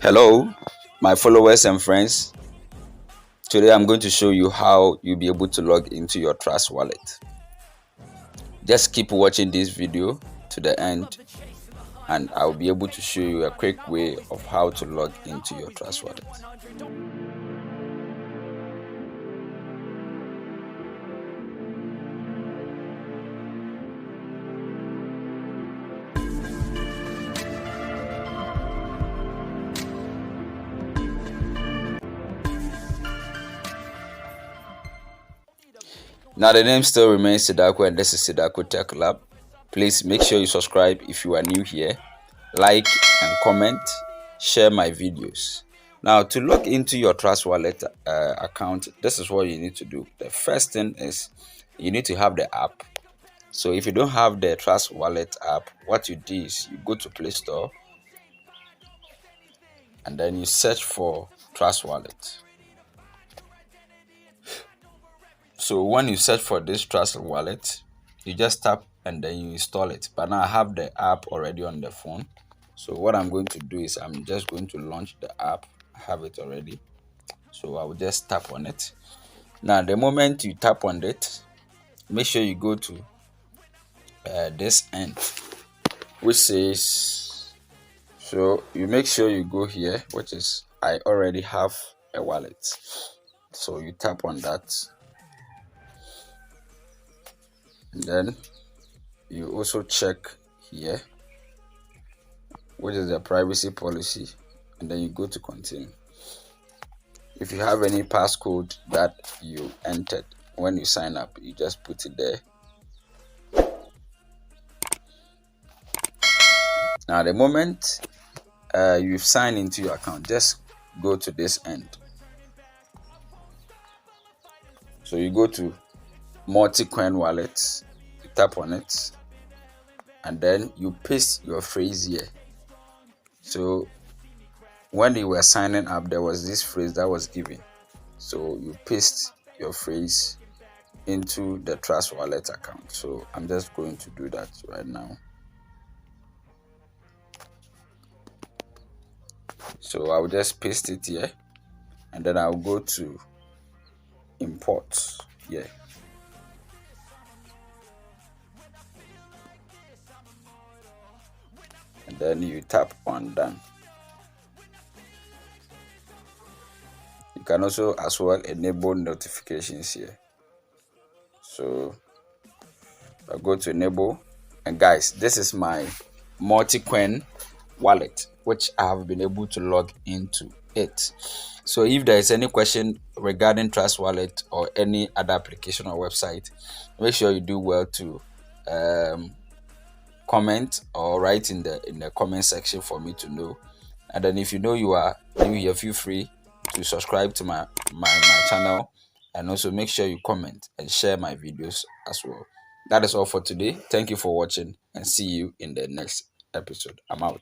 Hello, my followers and friends. Today I'm going to show you how you'll be able to log into your Trust wallet. Just keep watching this video to the end and I'll be able to show you a quick way of how to log into your Trust wallet. Now the name still remains Sidako and this is Sidako Tech Lab. Please make sure you subscribe if you are new here, like and comment, share my videos. Now to log into your Trust Wallet account, this is what you need to do. The first thing is you need to have the app. So if you don't have the Trust Wallet app, what you do is you go to Play Store and then you search for Trust Wallet. So when you search for this Trust Wallet, you just tap and then you install it. But now I have the app already on the phone. So what I'm going to do is I'm just going to launch the app. I have it already. So I will just tap on it. Now the moment you tap on it, make sure you go to this end, which says, so you make sure you go here, which is I already have a wallet. So you tap on that. And then you also check here, which is the privacy policy, and then you go to continue. If you have any passcode that you entered when you sign up, you just put it there. Now the moment you've signed into your account, just go to this end. So you go to multi-coin wallets, you tap on it, and then you paste your phrase here. So when you were signing up, there was this phrase that was given. So you paste your phrase into the Trust Wallet account. So I'm just going to do that right now. So I'll just paste it here, and then I'll go to import here. And then you tap on done. You can also as well enable notifications here. So I'll go to enable, and guys, this is my multi-coin wallet, which I have been able to log into it. So if there is any question regarding Trust Wallet or any other application or website, make sure you do well to comment or write in the comment section for me to know. And then if you know you are new here, feel free to subscribe to my channel, and also make sure you comment and share my videos as well. That is all for today. Thank you for watching and see you in the next episode. I'm out.